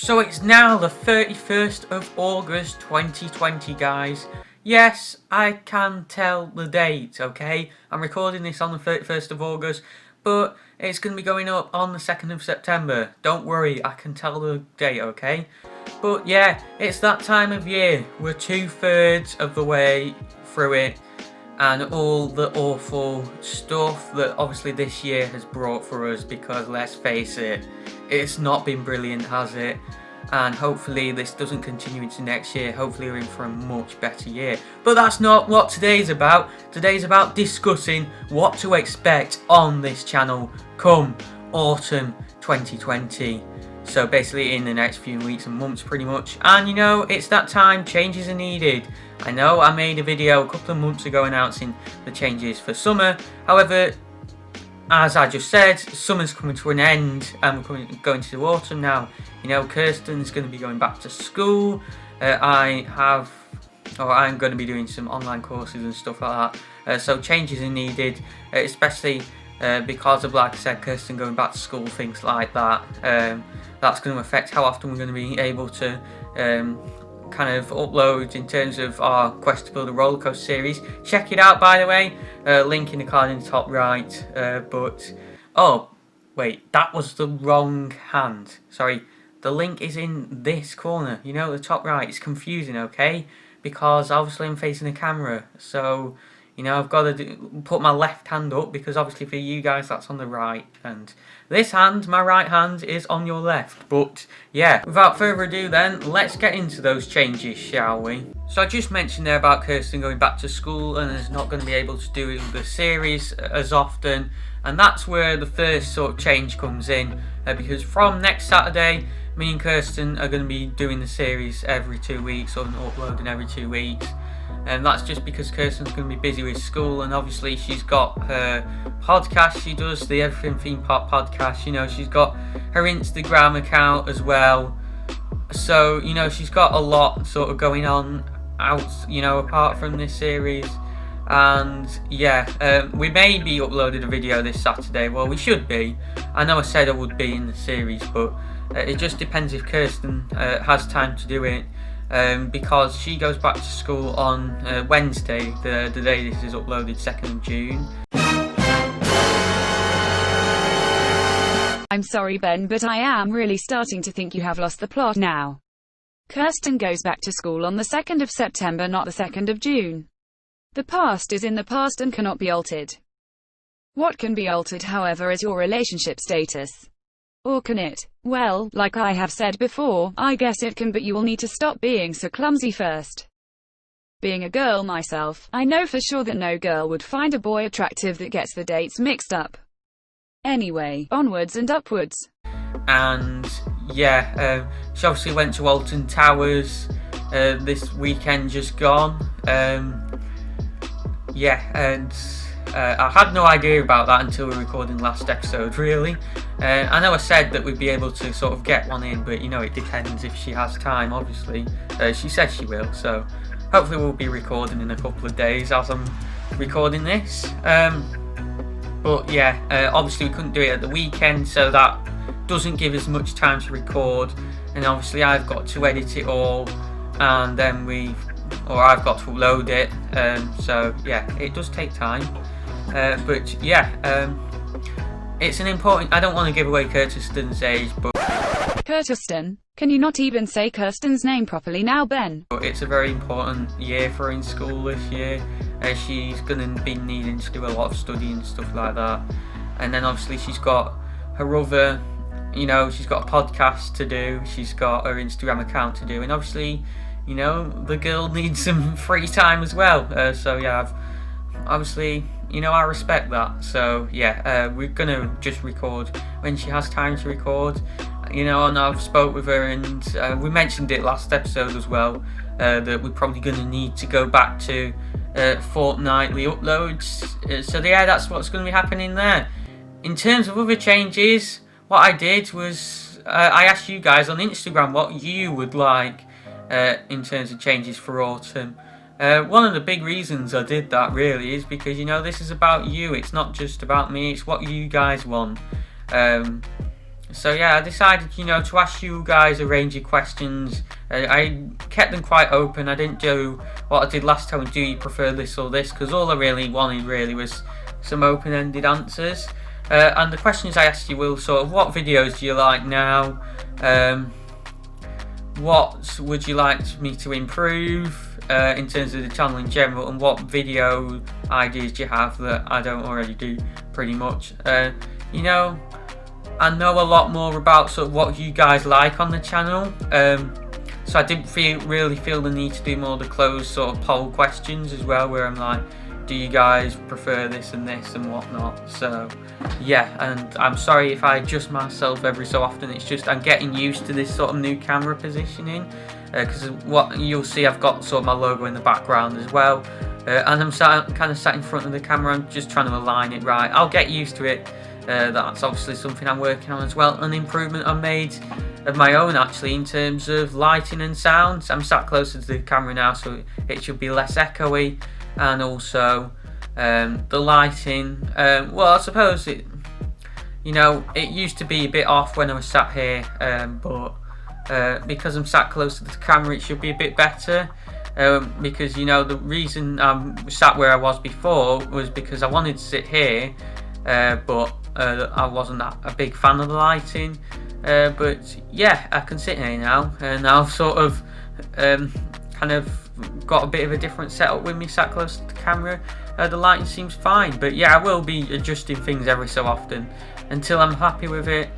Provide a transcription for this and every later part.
So it's now the 31st of August 2020, guys. Yes, I can tell the date, okay? I'm recording this on the 31st of August, but it's going to be going up on the 2nd of September. Don't worry, I can tell the date, okay? But yeah, it's that time of year. We're 2/3 of the way through it, and all the awful stuff that obviously this year has brought for us, because let's face it, it's not been brilliant, has it? And hopefully this doesn't continue into next year. Hopefully we're in for a much better year. But that's not what today's about. Today's about discussing what to expect on this channel come autumn 2020. So basically in the next few weeks and months pretty much. And you know, it's that time, changes are needed. I know I made a video a couple of months ago announcing the changes for summer. However, as I just said, summer's coming to an end and we're going to autumn now. You know, Kirsten's going to be going back to school. I'm going to be doing some online courses and stuff like that. So changes are needed, especially because of, like I said, Kirsten going back to school, things like that. That's going to affect how often we're going to be able to kind of upload in terms of our Quest to Build a Roller Coaster series. Check it out, by the way, link in the card in the top right. Oh wait, that was the wrong hand, sorry. The link is in this corner, you know, the top right. It's confusing, okay, because obviously I'm facing the camera, so you know, I've got to put my left hand up, because obviously for you guys that's on the right, and this hand, my right hand, is on your left. But yeah, without further ado then, let's get into those changes, shall we? So I just mentioned there about Kirsten going back to school and is not going to be able to do the series as often, and that's where the first sort of change comes in, because from next Saturday, me and Kirsten are going to be doing the series every 2 weeks, or uploading every 2 weeks. And that's just because Kirsten's going to be busy with school, and obviously she's got her podcast. She does the Everything Theme Park podcast. You know, she's got her Instagram account as well. So, you know, she's got a lot sort of going on out, you know, apart from this series. And yeah, we may be uploading a video this Saturday. Well, we should be. I know I said I would be in the series, but it just depends if Kirsten has time to do it. Because she goes back to school on Wednesday, the day this is uploaded, 2nd of June. I'm sorry, Ben, but I am really starting to think you have lost the plot now. Kirsten goes back to school on the 2nd of September, not the 2nd of June. The past is in the past and cannot be altered. What can be altered, however, is your relationship status. Or can it? Well, like I have said before, I guess it can, but you will need to stop being so clumsy first. Being a girl myself, I know for sure that no girl would find a boy attractive that gets the dates mixed up. Anyway, onwards and upwards. And yeah, she obviously went to Alton Towers this weekend just gone. Yeah, and I had no idea about that until we were recording last episode, really. I know I said that we'd be able to sort of get one in, but you know, it depends if she has time, obviously. She said she will, so hopefully we'll be recording in a couple of days as I'm recording this. But yeah, obviously we couldn't do it at the weekend, so that doesn't give us much time to record. And obviously I've got to edit it all, and then I've got to upload it. So yeah, it does take time. But yeah, it's an important. I don't want to give away Kirsten's age, but Kirsten? Can you not even say Kirsten's name properly now, Ben? But it's a very important year for her in school this year. She's going to be needing to do a lot of study and stuff like that. And then obviously she's got her other, you know, she's got a podcast to do. She's got her Instagram account to do, and obviously, you know, the girl needs some free time as well. So yeah, obviously, you know, I respect that. So yeah, we're gonna just record when she has time to record. You know, and I've spoke with her, and we mentioned it last episode as well, that we're probably gonna need to go back to fortnightly uploads. So yeah, that's what's gonna be happening there. In terms of other changes, what I did was I asked you guys on Instagram what you would like in terms of changes for autumn. One of the big reasons I did that really is because, you know, this is about you. It's not just about me, it's what you guys want. So yeah, I decided, to ask you guys a range of questions. I kept them quite open. I didn't do what I did last time, do you prefer this or this, because all I really wanted was some open-ended answers. And the questions I asked you will sort of, what videos do you like now? What would you like me to improve in terms of the channel in general, and what video ideas do you have that I don't already do pretty much? I know a lot more about sort of what you guys like on the channel, so I didn't really feel the need to do more of the closed sort of poll questions as well, where I'm like, do you guys prefer this and whatnot? So yeah, and I'm sorry if I adjust myself every so often. It's just I'm getting used to this sort of new camera positioning, because what you'll see, I've got sort of my logo in the background as well, and I'm kind of sat in front of the camera. I'm just trying to align it right. I'll get used to it. That's obviously something I'm working on as well. An improvement I made of my own, actually, in terms of lighting and sounds. I'm sat closer to the camera now, so it should be less echoey, and also the lighting. Well, I suppose it used to be a bit off when I was sat here, but because I'm sat closer to the camera, it should be a bit better. Because the reason I sat where I was before was because I wanted to sit here, but I wasn't a big fan of the lighting. But yeah, I can sit here now, and I've sort of kind of got a bit of a different setup with me sat close to the camera. The lighting seems fine, but yeah, I will be adjusting things every so often until I'm happy with it.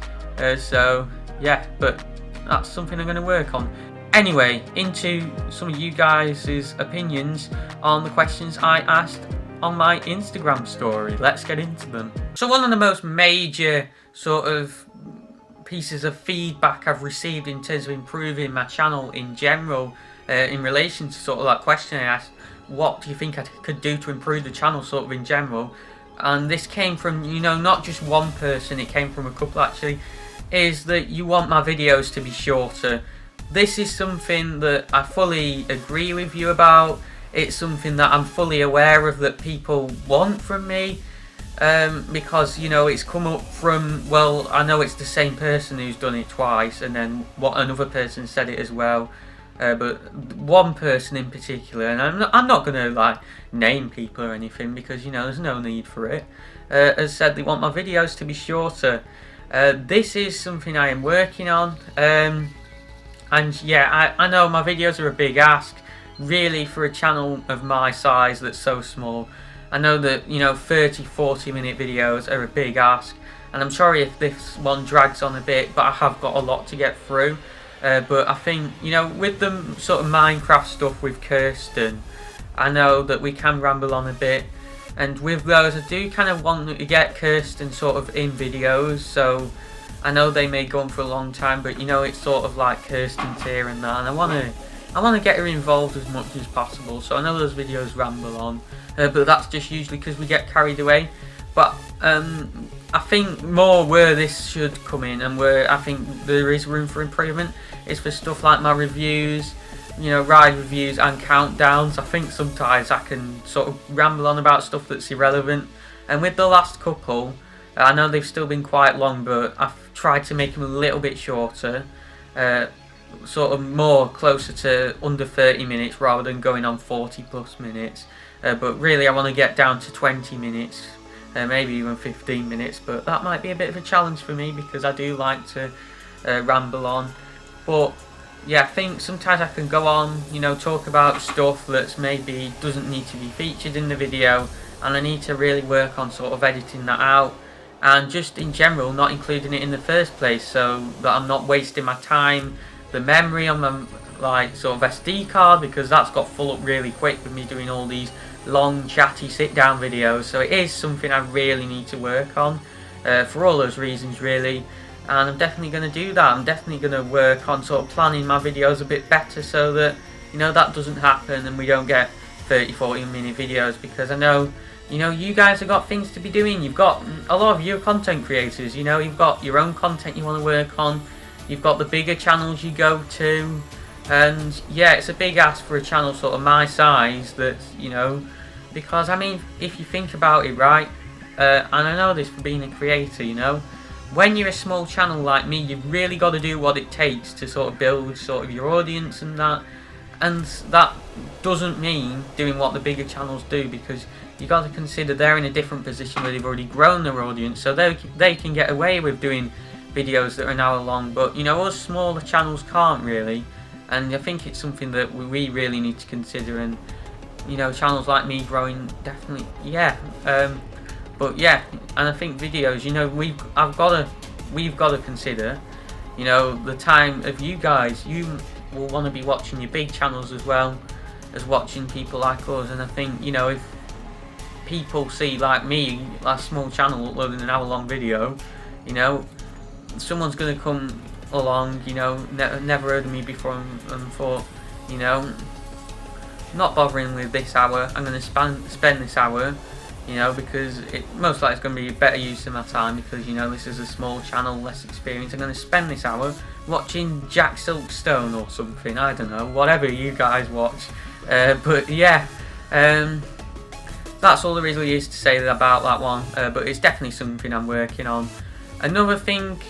So yeah, but that's something I'm going to work on. Anyway, into some of you guys' opinions on the questions I asked on my Instagram story. Let's get into them. So one of the most major sort of pieces of feedback I've received in terms of improving my channel in general, in relation to sort of that question I asked, what do you think I could do to improve the channel sort of in general, and this came from not just one person, it came from a couple actually, is that you want my videos to be shorter. This is something that I fully agree with you about. It's something that I'm fully aware of that people want from me, because it's come up from, well, I know it's the same person who's done it twice, and then what another person said it as well, but one person in particular, and I'm not going to name people or anything, because there's no need for it, has said they want my videos to be shorter. This is something I am working on, and yeah, I know my videos are a big ask, really, for a channel of my size that's so small. I know that 30-40 minute videos are a big ask, and I'm sorry if this one drags on a bit, but I have got a lot to get through. But I think with the sort of Minecraft stuff with Kirsten, I know that we can ramble on a bit, and with those I do kind of want to get Kirsten sort of in videos, so I know they may go on for a long time, but it's sort of like Kirsten's here and that, and I want to get her involved as much as possible. So I know those videos ramble on, but that's just usually because we get carried away. But I think more where this should come in, and where I think there is room for improvement, is for stuff like my reviews, ride reviews and countdowns. I think sometimes I can sort of ramble on about stuff that's irrelevant, and with the last couple, I know they've still been quite long, but I've tried to make them a little bit shorter, sort of more closer to under 30 minutes rather than going on 40 plus minutes, but really I want to get down to 20 minutes, maybe even 15 minutes, but that might be a bit of a challenge for me because I do like to ramble on. But yeah, I think sometimes I can go on, talk about stuff that's maybe doesn't need to be featured in the video, and I need to really work on sort of editing that out, and just in general not including it in the first place, so that I'm not wasting my time, the memory on my sort of SD card, because that's got full up really quick with me doing all these long chatty sit down videos. So it is something I really need to work on, for all those reasons really, and I'm definitely going to do that. I'm definitely going to work on sort of planning my videos a bit better, so that that doesn't happen and we don't get 30-40 minute videos, because I know you guys have got things to be doing. You've got a lot of your content creators, you've got your own content you want to work on, you've got the bigger channels you go to, and yeah, it's a big ask for a channel sort of my size, that because I mean, if you think about it, right, and I know this for being a creator, when you're a small channel like me, you've really got to do what it takes to sort of build sort of your audience and that. And that doesn't mean doing what the bigger channels do, because you got to consider they're in a different position where they've already grown their audience, so they can get away with doing videos that are an hour long. But you know, us smaller channels can't really, and I think it's something that we really need to consider. And you know, channels like me growing, definitely, yeah. But yeah, and I think videos, you know, we've got to consider, you know, the time of you guys. You will want to be watching your big channels as well as watching people like us. And I think, you know, if people see like me, a small channel uploading an hour-long video, you know, someone's going to come along, you know, never heard of me before, and thought, you know, not bothering with this hour, I'm going to spend this hour, you know, because it most likely is going to be a better use of my time, because, you know, this is a small channel, less experience. I'm going to spend this hour watching Jack Silkstone or something, I don't know, whatever you guys watch. But yeah, that's all there really is to say about that one. But it's definitely something I'm working on. Another thing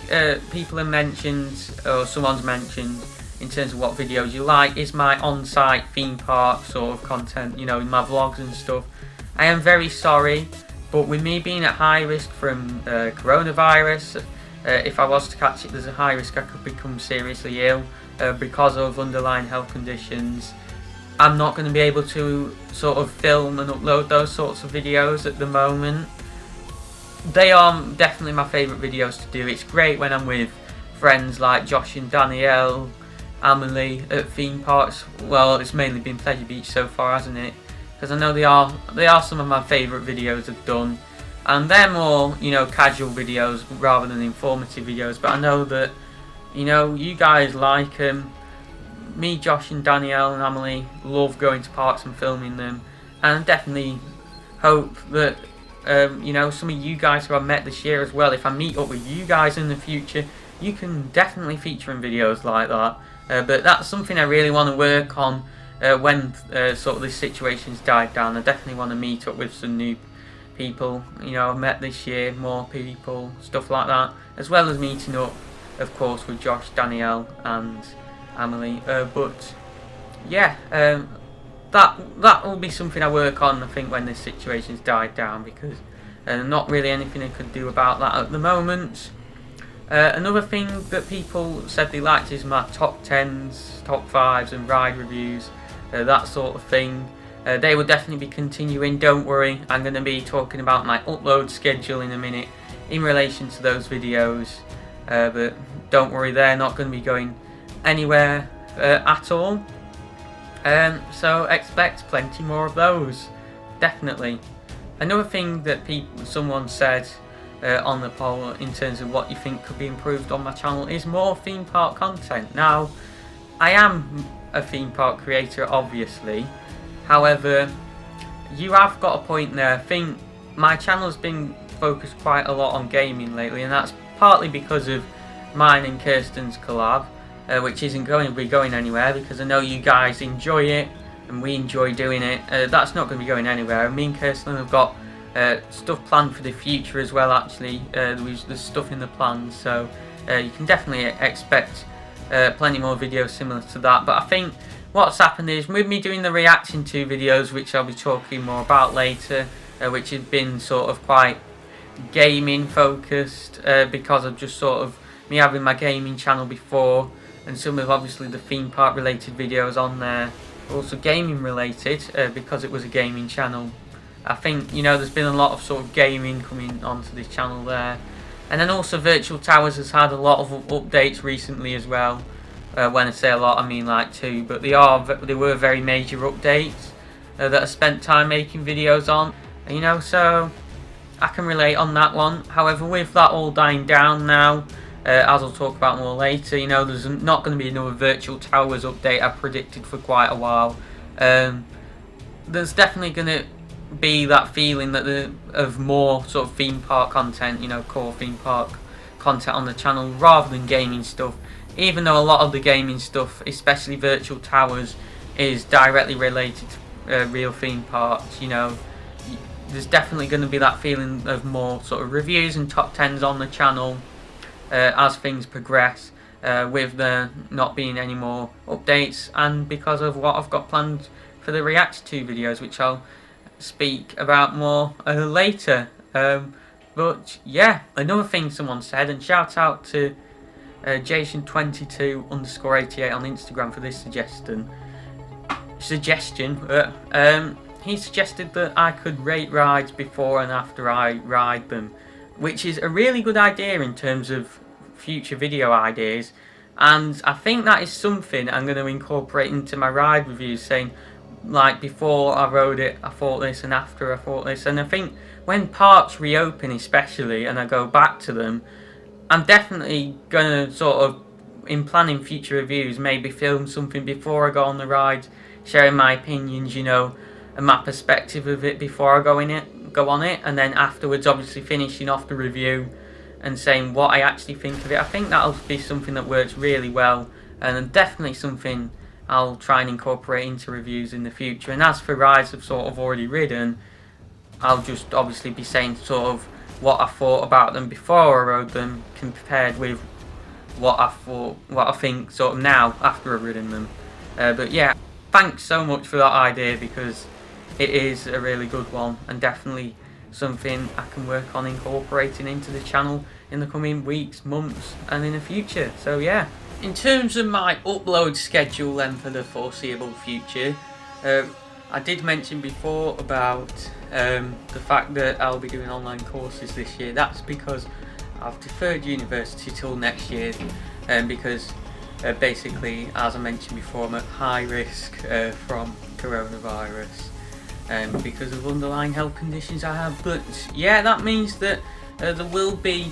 people have mentioned, or someone's mentioned, in terms of what videos you like, is my on-site theme park sort of content, you know, in my vlogs and stuff. I am very sorry, but with me being at high risk from coronavirus, if I was to catch it, there's a high risk I could become seriously ill because of underlying health conditions. I'm not going to be able to sort of film and upload those sorts of videos at the moment. They are definitely my favourite videos to do. It's great when I'm with friends like Josh and Danielle, Amelie at theme parks. Well, it's mainly been Pleasure Beach so far, hasn't it? Because I know they are some of my favourite videos I've done, and they're more, you know, casual videos rather than informative videos. But I know that, you know, you guys like them. Me, Josh and Danielle and Amelie love going to parks and filming them, and I definitely hope that you know, some of you guys who I've met this year as well, if I meet up with you guys in the future, you can definitely feature in videos like that. But that's something I really want to work on when sort of this situation's died down. I definitely want to meet up with some new people, you know, I've met this year, more people, stuff like that, as well as meeting up, of course, with Josh, Danielle and Amelie. But yeah, that will be something I work on, I think, when this situation's died down, because not really anything I could do about that at the moment. Another thing that people said they liked is my top 10s, top 5s and ride reviews, that sort of thing. They will definitely be continuing, don't worry. I'm going to be talking about my upload schedule in a minute in relation to those videos, but don't worry, they're not going to be going anywhere at all. So expect plenty more of those, definitely. Another thing that someone said on the poll in terms of what you think could be improved on my channel is more theme park content. Now, I am a theme park creator, obviously. However, you have got a point there. I think my channel's been focused quite a lot on gaming lately, and that's partly because of mine and Kirsten's collab, which isn't going to be going anywhere, because I know you guys enjoy it and we enjoy doing it. That's not going to be going anywhere. Me and Kirsten have got stuff planned for the future as well, actually. There's stuff in the plans, so you can definitely expect plenty more videos similar to that. But I think what's happened is, with me doing the reaction to videos, which I'll be talking more about later, which has been sort of quite gaming focused, because of just sort of me having my gaming channel before, and some of obviously the theme park related videos on there also gaming related, because it was a gaming channel. I think, you know, there's been a lot of sort of gaming coming onto this channel there. And then also Virtual Towers has had a lot of updates recently as well. When I say a lot, I mean like 2, but they were very major updates that I spent time making videos on, you know, so I can relate on that one. However, with that all dying down now, as I'll talk about more later, you know, there's not going to be another Virtual Towers update I predicted for quite a while. There's definitely going to be that feeling that of more sort of theme park content, you know, core theme park content on the channel rather than gaming stuff. Even though a lot of the gaming stuff, especially Virtual Towers, is directly related to real theme parks, you know, there's definitely going to be that feeling of more sort of reviews and top 10s on the channel. as things progress, with there not being any more updates, and because of what I've got planned for the React to videos, which I'll speak about more later. But yeah, another thing someone said, and shout out to Jason22_88 on Instagram for this suggestion. He suggested that I could rate rides before and after I ride them, which is a really good idea in terms of future video ideas, and I think that is something I'm going to incorporate into my ride reviews, saying like before I rode it I thought this, and after I thought this. And I think when parks reopen especially and I go back to them, I'm definitely going to sort of, in planning future reviews, maybe film something before I go on the ride, sharing my opinions, you know, and my perspective of it before I go on it, and then afterwards obviously finishing off the review and saying what I actually think of it. I think that'll be something that works really well, and definitely something I'll try and incorporate into reviews in the future. And as for rides I've sort of already ridden, I'll just obviously be saying sort of what I thought about them before I rode them compared with what I think sort of now after I've ridden them. But yeah, thanks so much for that idea, because it is a really good one and definitely something I can work on incorporating into the channel in the coming weeks, months and in the future. So yeah, in terms of my upload schedule then for the foreseeable future, I did mention before about the fact that I'll be doing online courses this year. That's because I've deferred university till next year, because basically, as I mentioned before, I'm at high risk from coronavirus because of underlying health conditions I have. But yeah, that means that there will be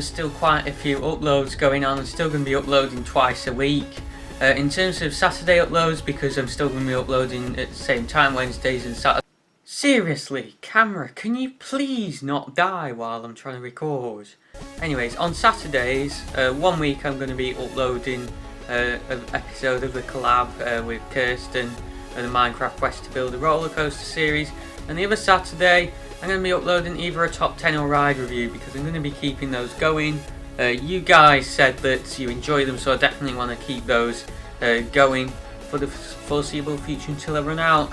still quite a few uploads going on. I'm still going to be uploading twice a week. In terms of Saturday uploads, because I'm still going to be uploading at the same time, Wednesdays and Saturdays. Seriously, camera, can you please not die while I'm trying to record? Anyways, on Saturdays, 1 week I'm going to be uploading an episode of the collab with Kirsten and the Minecraft Quest to Build a Roller Coaster series, and the other Saturday I'm going to be uploading either a top 10 or ride review, because I'm going to be keeping those going. You guys said that you enjoy them, so I definitely want to keep those going for the foreseeable future until I run out.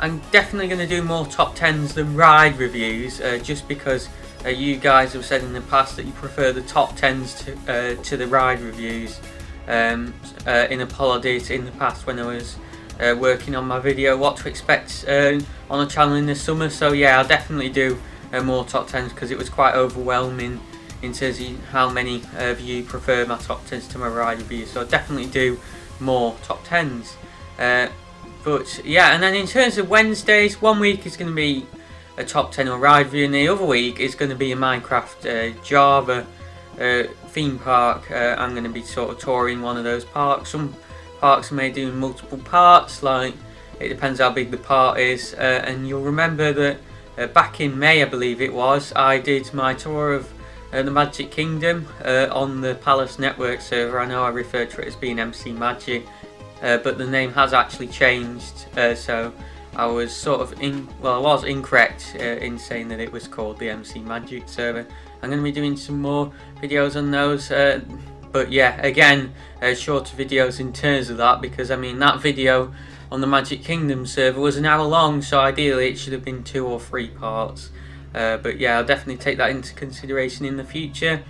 I'm definitely going to do more top 10s than ride reviews, just because you guys have said in the past that you prefer the top 10s to the ride reviews. In Apollo did in the past when I was working on my video what to expect on the channel in the summer. So yeah, I'll definitely do more top 10s, because it was quite overwhelming in terms of how many of you prefer my top 10s to my ride reviews. So I'll definitely do more top 10s. But yeah, and then in terms of Wednesdays, 1 week is going to be a top 10 or ride review, and the other week is going to be a Minecraft Java theme park. I'm going to be sort of touring one of those parks. Some parks I may do multiple parts, like it depends how big the part is. And you'll remember that back in May, I believe it was, I did my tour of the Magic Kingdom on the Palace Network server. I know I referred to it as being MC Magic, but the name has actually changed, so I was sort of I was incorrect in saying that it was called the MC Magic server. I'm going to be doing some more videos on those, but yeah, again, shorter videos in terms of that, because I mean that video on the Magic Kingdom server was an hour long, so ideally it should have been 2 or 3 parts. But yeah, I'll definitely take that into consideration in the future.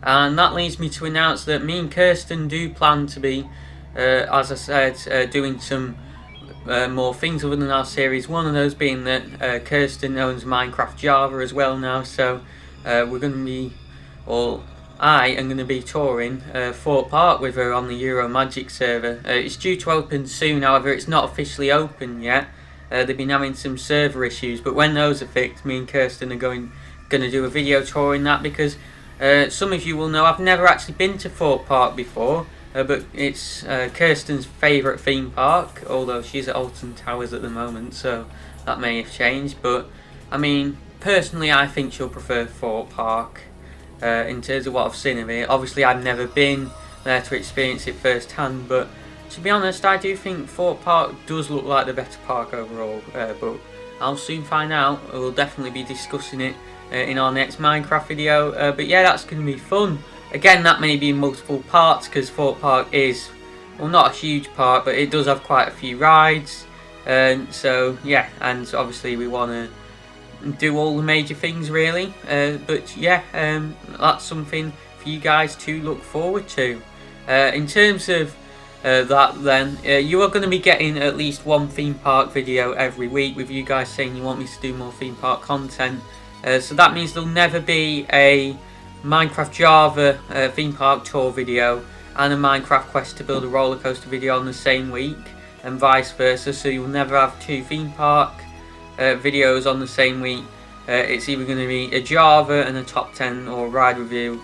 And that leads me to announce that me and Kirsten do plan to be, as I said, doing some more things other than our series. One of those being that Kirsten owns Minecraft Java as well now, so we're going to be, or I am going to be touring Fort Park with her on the Euro Magic server. It's due to open soon, however it's not officially open yet. They've been having some server issues, but when those are fixed, me and Kirsten are going to do a video touring that, because some of you will know I've never actually been to Fort Park before, but it's Kirsten's favourite theme park, although she's at Alton Towers at the moment, so that may have changed. But I mean, personally I think she'll prefer Fort Park in terms of what I've seen of it. Obviously I've never been there to experience it firsthand, but to be honest, I do think Fort Park does look like the better park overall, but I'll soon find out. We'll definitely be discussing it in our next Minecraft video. But yeah, that's going to be fun. Again, that may be in multiple parts because Thorpe Park is, well, not a huge park, but it does have quite a few rides. So yeah, and obviously we want to do all the major things really. But yeah, that's something for you guys to look forward to. In terms of that then, you are going to be getting at least one theme park video every week with you guys saying you want me to do more theme park content. So that means there'll never be a Minecraft Java theme park tour video and a Minecraft Quest to build a roller coaster video on the same week, and vice versa. So you'll never have two theme park videos on the same week. It's either going to be a Java and a top 10 or ride review,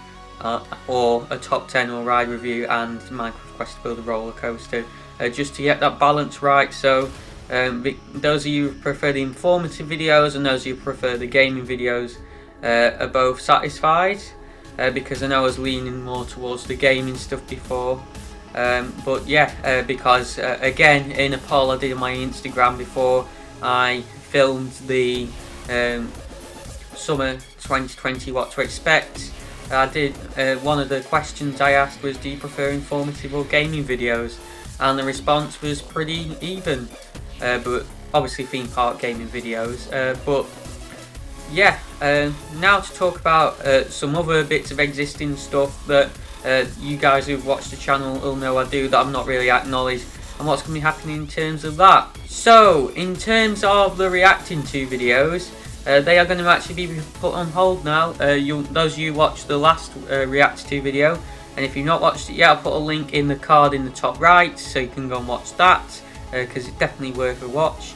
or a top 10 or ride review and Minecraft Quest to build a roller coaster, just to get that balance right. So those of you who prefer the informative videos and those of you who prefer the gaming videos are both satisfied, because I know I was leaning more towards the gaming stuff before. But yeah, because again, in a poll I did on my Instagram before I filmed the summer 2020 what to expect, I did one of the questions I asked was, do you prefer informative or gaming videos? And the response was pretty even, but obviously theme park gaming videos. But yeah, now to talk about some other bits of existing stuff that you guys who've watched the channel will know I do that I'm not really acknowledged, and what's going to be happening in terms of that. So in terms of the reacting to videos, they are going to actually be put on hold now. Those of you who watched the last react to video, and if you've not watched it yet, I'll put a link in the card in the top right so you can go and watch that, because it's definitely worth a watch.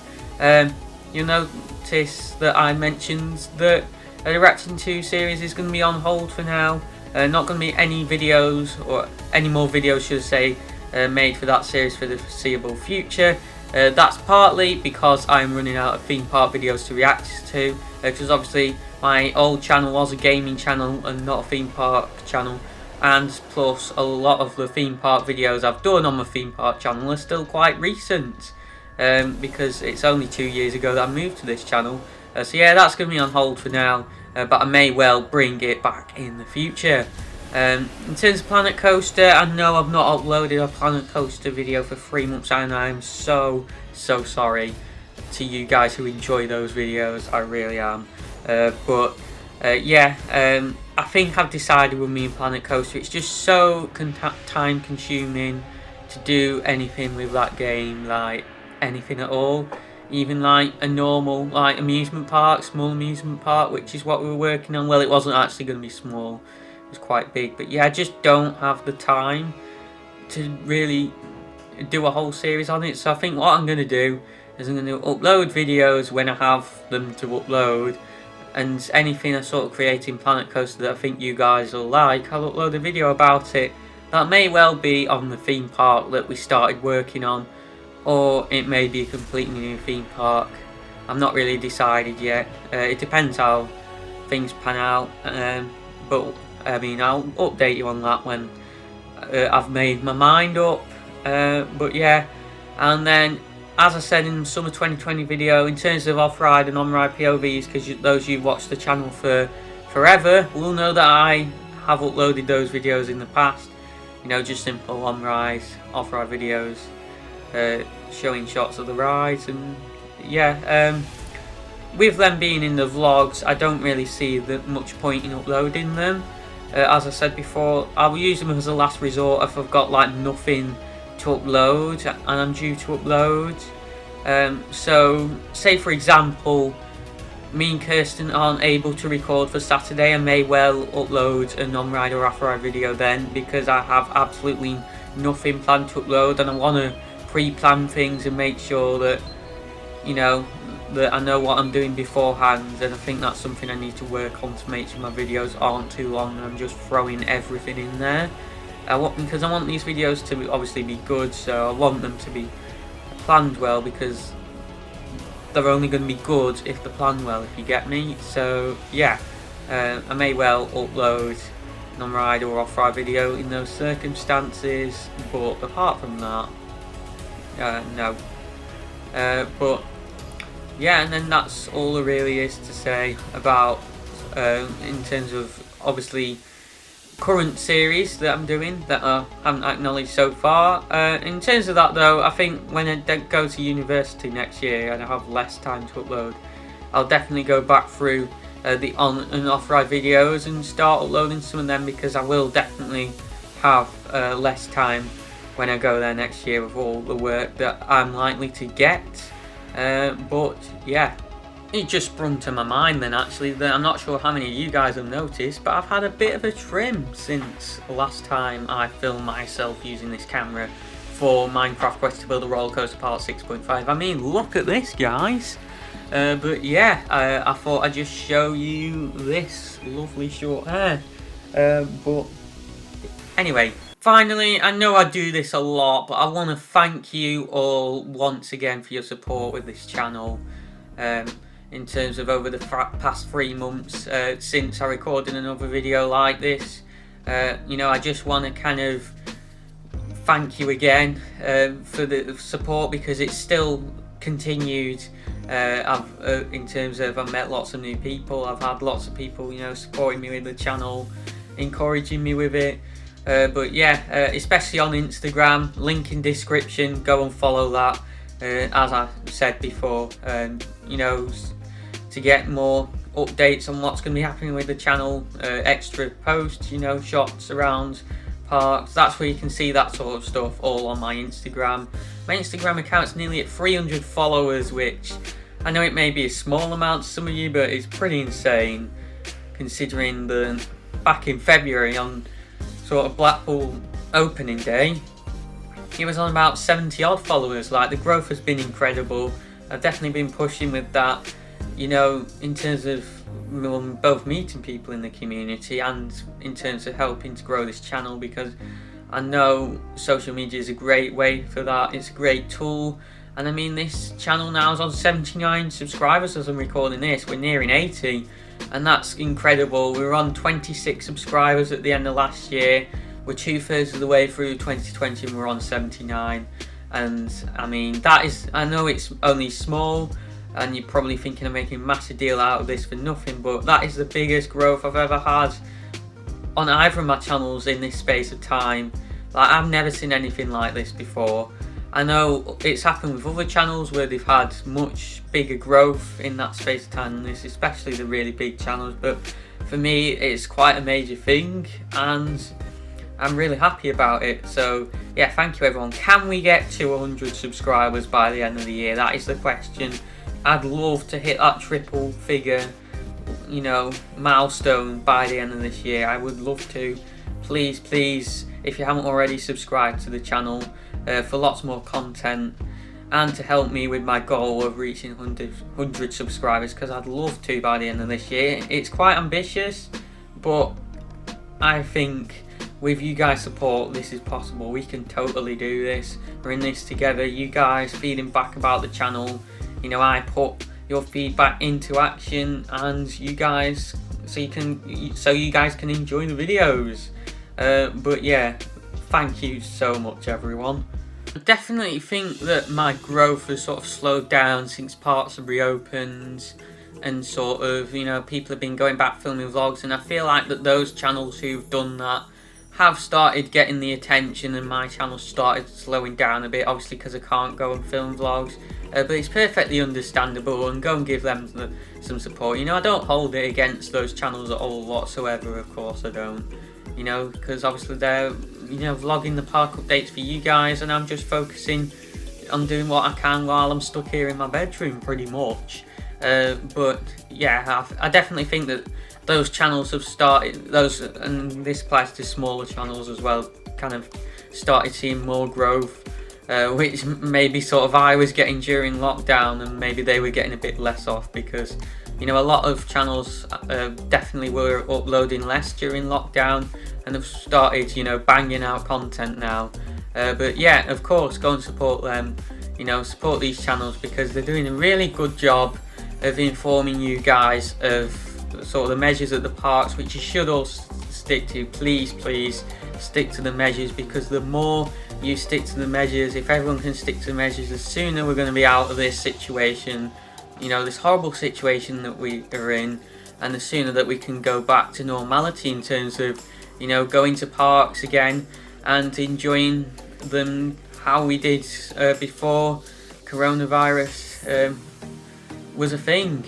You'll notice that I mentioned that the reacting to series is going to be on hold for now. Not going to be any videos, or any more videos should I say, made for that series for the foreseeable future. That's partly because I'm running out of theme park videos to react to, because obviously my old channel was a gaming channel and not a theme park channel, and plus a lot of the theme park videos I've done on my theme park channel are still quite recent, because it's only 2 years ago that I moved to this channel. So yeah, that's going to be on hold for now, but I may well bring it back in the future. In terms of Planet Coaster, I know I've not uploaded a Planet Coaster video for 3 months, and I'm so sorry to you guys who enjoy those videos. I really am. But yeah, I think I've decided with me and Planet Coaster, it's just so time consuming to do anything with that game, like anything at all. Even like a normal like amusement park, small amusement park, which is what we were working on. Well, it wasn't actually going to be small. Was quite big, but yeah, I just don't have the time to really do a whole series on it. So I think what I'm going to do is I'm going to upload videos when I have them to upload, and anything I sort of create in Planet Coaster that I think you guys will like, I'll upload a video about it. That may well be on the theme park that we started working on, or it may be a completely new theme park. I'm not really decided yet. It depends how things pan out, but I mean, I'll update you on that when I've made my mind up. But yeah, and then as I said in the summer 2020 video, in terms of off-ride and on-ride POVs, because those who've watched the channel for forever will know that I have uploaded those videos in the past. You know, just simple on-ride, off-ride videos, showing shots of the rides, and yeah, with them being in the vlogs, I don't really see much point in uploading them. As I said before, I will use them as a last resort if I've got like nothing to upload and I'm due to upload. So say for example, me and Kirsten aren't able to record for Saturday, I may well upload a non-ride or off-ride video then, because I have absolutely nothing planned to upload, and I want to pre-plan things and make sure that, you know, that I know what I'm doing beforehand. And I think that's something I need to work on to make sure my videos aren't too long and I'm just throwing everything in there. Because I want these videos to obviously be good, so I want them to be planned well, because they're only going to be good if they're planned well, if you get me. So yeah, I may well upload non-ride or off-ride video in those circumstances, but apart from that, no. But yeah, and then that's all there really is to say about in terms of obviously current series that I'm doing that I haven't acknowledged so far. In terms of that though, I think when I go to university next year and I have less time to upload, I'll definitely go back through the on and off ride videos and start uploading some of them, because I will definitely have less time when I go there next year with all the work that I'm likely to get. But yeah, it just sprung to my mind then actually that I'm not sure how many of you guys have noticed, but I've had a bit of a trim since last time I filmed myself using this camera for Minecraft Quest to Build a Roller Coaster Part 6.5. I mean, look at this, guys. But yeah, I thought I'd just show you this lovely short hair. But anyway, finally, I know I do this a lot, but I want to thank you all once again for your support with this channel. In terms of over the past 3 months since I recorded another video like this. You know, I just want to kind of thank you again for the support, because it's still continued. In terms of, I've met lots of new people, I've had lots of people, you know, supporting me with the channel, encouraging me with it. But yeah, especially on Instagram, link in description, go and follow that. As I said before, you know, to get more updates on what's going to be happening with the channel, extra posts, you know, shots around parks, that's where you can see that sort of stuff all on my Instagram. My Instagram account's nearly at 300 followers, which I know it may be a small amount to some of you, but it's pretty insane considering the back in February on sort of Blackpool opening day, it was on about 70 odd followers. Like, the growth has been incredible. I've definitely been pushing with that, you know, in terms of both meeting people in the community and in terms of helping to grow this channel, because I know social media is a great way for that. It's a great tool. And I mean, this channel now is on 79 subscribers as I'm recording this. We're nearing 80, and that's incredible. We were on 26 subscribers at the end of last year. We're 2/3 of the way through 2020 and we're on 79. And I mean, that is, I know it's only small and you're probably thinking of making a massive deal out of this for nothing, but that is the biggest growth I've ever had on either of my channels in this space of time. Like, I've never seen anything like this before. I know it's happened with other channels where they've had much bigger growth in that space of time than this, especially the really big channels, but for me it's quite a major thing and I'm really happy about it. So yeah, thank you everyone. Can we get to 100 subscribers by the end of the year? That is the question. I'd love to hit that triple figure, you know, milestone by the end of this year. I would love to. Please, please, if you haven't already, subscribe to the channel for lots more content and to help me with my goal of reaching 100 subscribers, because I'd love to by the end of this year. It's quite ambitious, but I think with you guys' support this is possible. We can totally do this. We're in this together. You guys feeding back about the channel, you know, I put your feedback into action, and you guys, so you guys can enjoy the videos. But yeah, thank you so much everyone. I definitely think that my growth has sort of slowed down since parts have reopened, and sort of, you know, people have been going back filming vlogs, and I feel like that those channels who've done that have started getting the attention, and my channel started slowing down a bit, obviously because I can't go and film vlogs. But it's perfectly understandable, and go and give them some support. You know, I don't hold it against those channels at all whatsoever, of course I don't. You know, because obviously they're, you know, vlogging the park updates for you guys, and I'm just focusing on doing what I can while I'm stuck here in my bedroom pretty much. But yeah, I definitely think that those channels have started, and this applies to smaller channels as well, kind of started seeing more growth, which maybe sort of I was getting during lockdown, and maybe they were getting a bit less off, because, you know, a lot of channels definitely were uploading less during lockdown and have started, you know, banging out content now. But yeah, of course, go and support them, you know, support these channels, because they're doing a really good job of informing you guys of sort of the measures at the parks, which you should all stick to. Please, please stick to the measures, because the more you stick to the measures, if everyone can stick to the measures, the sooner we're going to be out of this situation, you know, this horrible situation that we are in, and the sooner that we can go back to normality in terms of you know, going to parks again and enjoying them how we did before coronavirus was a thing,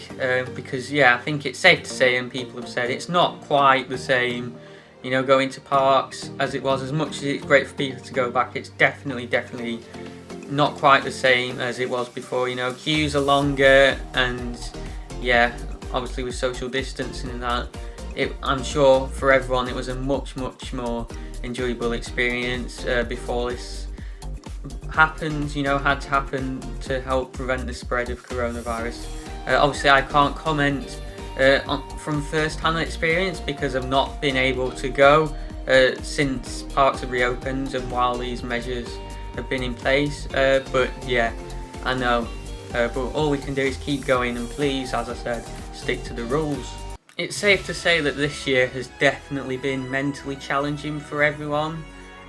because yeah, I think it's safe to say, and people have said, it's not quite the same, you know, going to parks as it was. As much as it's great for people to go back, it's definitely not quite the same as it was before. You know, queues are longer, and yeah, obviously with social distancing and that, I'm sure for everyone it was a much more enjoyable experience before this happened, you know, had to happen to help prevent the spread of coronavirus. Obviously I can't comment from first-hand experience because I've not been able to go since parks have reopened and while these measures have been in place, but yeah, I know, but all we can do is keep going, and please, as I said, stick to the rules. It's safe to say that this year has definitely been mentally challenging for everyone.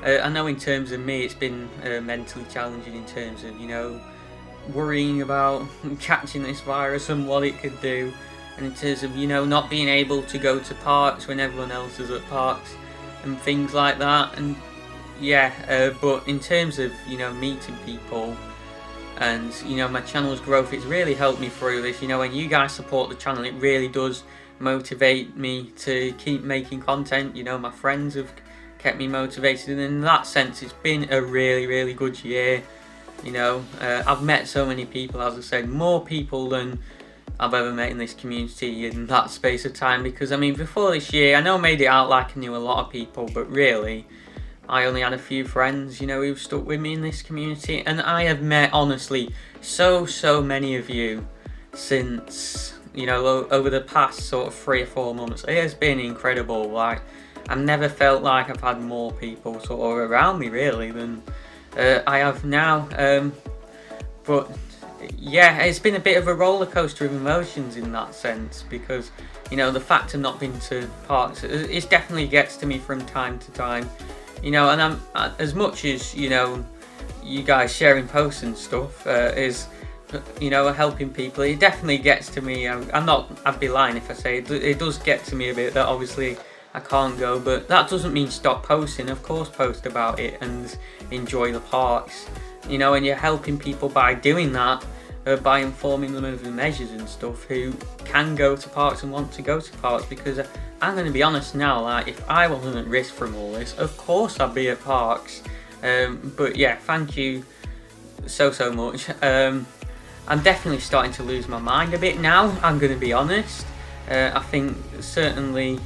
I know in terms of me it's been mentally challenging in terms of, you know, worrying about catching this virus and what it could do, and in terms of, you know, not being able to go to parks when everyone else is at parks and things like that. And yeah, but in terms of, you know, meeting people and, you know, my channel's growth, it's really helped me through this. You know, when you guys support the channel, it really does motivate me to keep making content. You know, my friends have kept me motivated, and in that sense it's been a really good year. You know, I've met so many people, as I said, more people than I've ever met in this community in that space of time, because I mean, before this year, I know I made it out like I knew a lot of people, but really I only had a few friends, you know, who've stuck with me in this community, and I have met, honestly, so many of you since, you know, over the past sort of 3 or 4 months. It has been incredible. Like, I've never felt like I've had more people sort of around me really than I have now. But yeah, it's been a bit of a roller coaster of emotions in that sense, because, you know, the fact of not being to parks, it definitely gets to me from time to time. You know, and I'm, as much as, you know, you guys sharing posts and stuff is, you know, helping people, it definitely gets to me. I'd be lying if I say it does get to me a bit that obviously I can't go, but that doesn't mean stop posting. Of course, post about it and enjoy the parks, you know, and you're helping people by doing that, by informing them of the measures and stuff, who can go to parks and want to go to parks. Because I'm going to be honest now, like, if I wasn't at risk from all this, of course I'd be at parks. But yeah, thank you so much. I'm definitely starting to lose my mind a bit now, I'm going to be honest. I think certainly,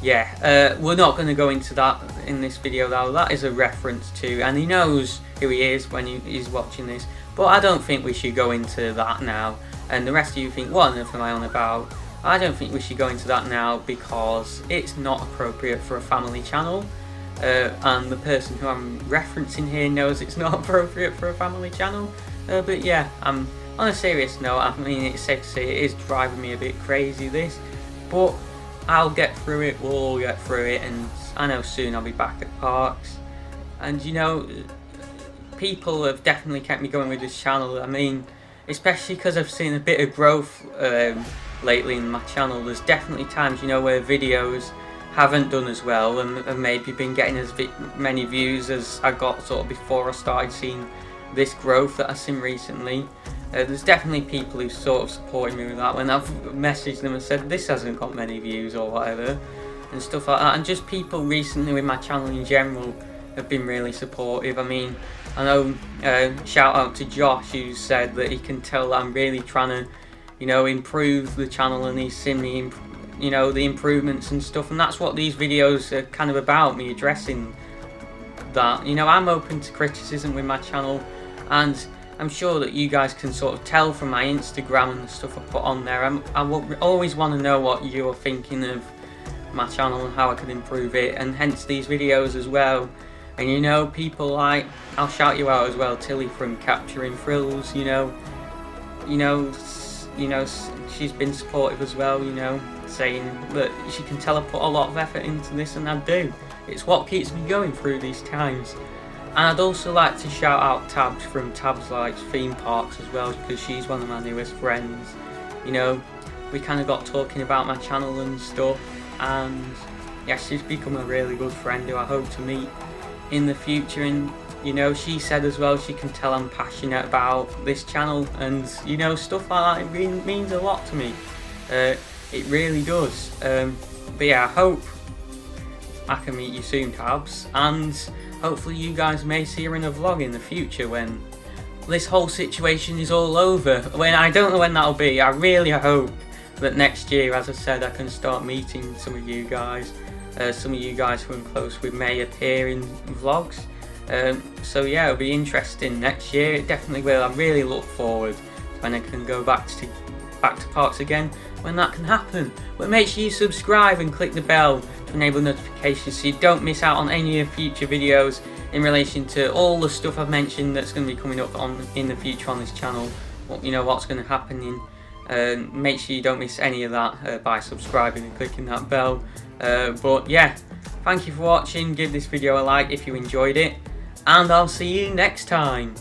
yeah, we're not going to go into that in this video though. That is a reference to, and he knows who he is when he's watching this, but I don't think we should go into that now. And the rest of you think, what on earth am I on about? I don't think we should go into that now, because it's not appropriate for a family channel, and the person who I'm referencing here knows it's not appropriate for a family channel. But yeah, on a serious note, I mean, it's safe to say it is driving me a bit crazy, this, but I'll get through it, we'll all get through it, and I know soon I'll be back at parks. And you know, people have definitely kept me going with this channel. I mean, especially because I've seen a bit of growth lately in my channel. There's definitely times, you know, where videos haven't done as well and maybe been getting as many views as I got sort of before I started seeing this growth that I've seen recently. There's definitely people who sort of supported me with that when I've messaged them and said this hasn't got many views or whatever and stuff like that. And just people recently with my channel in general have been really supportive. I mean, I know, shout out to Josh, who said that he can tell that I'm really trying to, you know, improve the channel, and he's seen me, you know, the improvements and stuff, and that's what these videos are kind of about, me addressing that. You know, I'm open to criticism with my channel, and I'm sure that you guys can sort of tell from my Instagram and the stuff I put on there. I will always want to know what you're thinking of my channel and how I can improve it, and hence these videos as well. And you know, people like, I'll shout you out as well, Tilly from Capturing Thrills, you know, she's been supportive as well, you know, saying that she can tell I put a lot of effort into this, and I do. It's what keeps me going through these times. And I'd also like to shout out Tabs from Tabs Likes Theme Parks as well, because she's one of my newest friends. You know, we kind of got talking about my channel and stuff, and yes, she's become a really good friend who I hope to meet in the future. And you know, she said as well, she can tell I'm passionate about this channel, and you know, stuff like that, it really means a lot to me. It really does. But yeah, I hope I can meet you soon, Tabs, and hopefully you guys may see her in a vlog in the future when this whole situation is all over. When I don't know when that'll be. I really hope that next year, as I said, I can start meeting some of you guys. Some of you guys who I'm close with may appear in vlogs. So yeah, it'll be interesting next year. It definitely will. I really look forward to when I can go back to parks again, when that can happen. But make sure you subscribe and click the bell to enable notifications so you don't miss out on any of the future videos in relation to all the stuff I've mentioned that's going to be coming up in the future on this channel. You know what's going to happen in. Make sure you don't miss any of that by subscribing and clicking that bell. But yeah, thank you for watching. Give this video a like if you enjoyed it, and I'll see you next time.